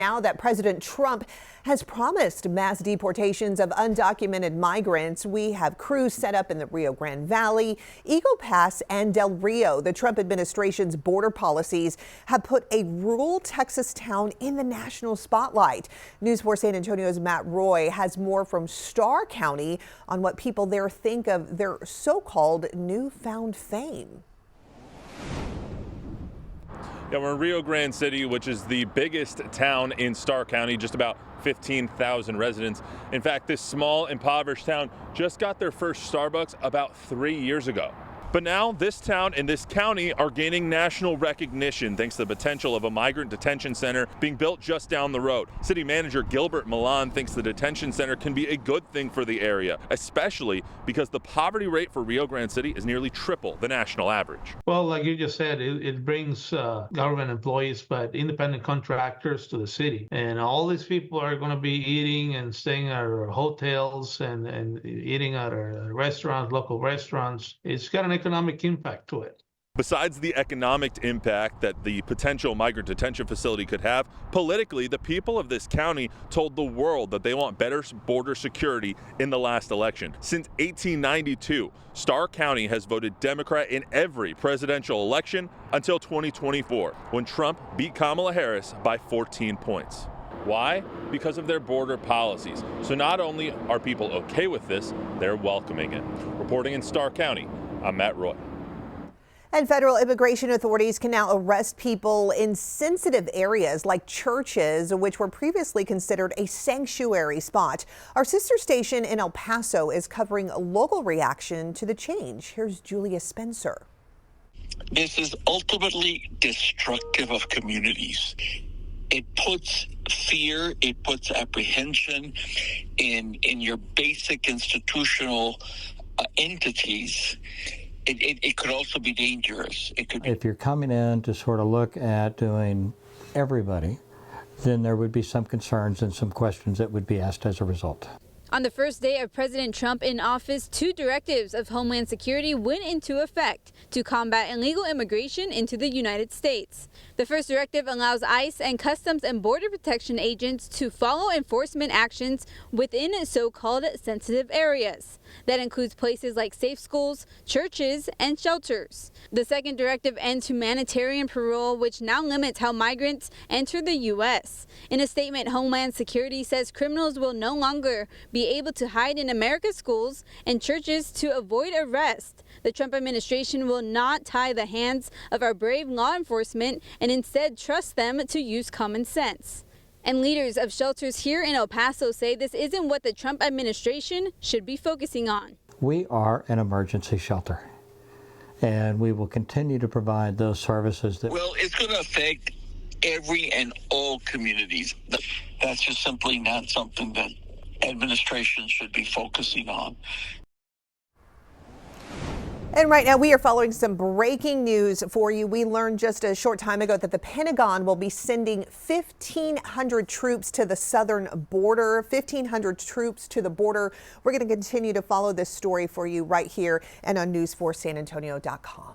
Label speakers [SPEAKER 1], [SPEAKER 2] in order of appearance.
[SPEAKER 1] Now that President Trump has promised mass deportations of undocumented migrants, we have crews set up in the Rio Grande Valley, Eagle Pass, and Del Rio. The Trump administration's border policies have put a rural Texas town in the national spotlight. News 4 San Antonio's Matt Roy has more from Starr County on what people there think of their so-called newfound fame.
[SPEAKER 2] Yeah, we're in Rio Grande City, which is the biggest town in Starr County, just about 15,000 residents. In fact, this small, impoverished town just got their first Starbucks about 3 years ago. But now this town and this county are gaining national recognition thanks to the potential of a migrant detention center being built just down the road. City Manager Gilbert Milan thinks the detention center can be a good thing for the area, especially because the poverty rate for Rio Grande City is nearly triple the national average.
[SPEAKER 3] Well, like you just said, it brings government employees, but independent contractors to the city. And all these people are going to be eating and staying at our hotels and eating at our restaurants, local restaurants. It's got an economic impact to it.
[SPEAKER 2] Besides the economic impact that the potential migrant detention facility could have, politically, the people of this county told the world that they want better border security in the last election. Since 1892, Starr County has voted Democrat in every presidential election until 2024, when Trump beat Kamala Harris by 14 points. Why? Because of their border policies. So not only are people okay with this, they're welcoming it. Reporting in Starr County, I'm Matt Roy.
[SPEAKER 1] And federal immigration authorities can now arrest people in sensitive areas like churches, which were previously considered a sanctuary spot. Our sister station in El Paso is covering a local reaction to the change. Here's Julia Spencer.
[SPEAKER 4] This is ultimately destructive of communities. It puts fear, it puts apprehension in your basic institutional entities. It could also be dangerous. It could be.
[SPEAKER 5] If you're coming in to sort of look at doing everybody, then there would be some concerns and some questions that would be asked as a result.
[SPEAKER 6] On the first day of President Trump in office, 2 directives of Homeland Security went into effect to combat illegal immigration into the United States. The first directive allows ICE and Customs and Border Protection agents to follow enforcement actions within so-called sensitive areas. That includes places like safe schools, churches, and shelters. The second directive ends humanitarian parole, which now limits how migrants enter the U.S. In a statement, Homeland Security says criminals will no longer be able to hide in America's schools and churches to avoid arrest. The Trump administration will not tie the hands of our brave law enforcement and instead trust them to use common sense. And leaders of shelters here in El Paso say this isn't what the Trump administration should be focusing on.
[SPEAKER 5] We are an emergency shelter, and we will continue to provide those services that...
[SPEAKER 4] Well, it's going to affect every and all communities. That's just simply not something that administration should be focusing on.
[SPEAKER 1] And right now we are following some breaking news for you. We learned just a short time ago that the Pentagon will be sending 1,500 troops to the southern border, 1,500 troops to the border. We're going to continue to follow this story for you right here and on News4SanAntonio.com.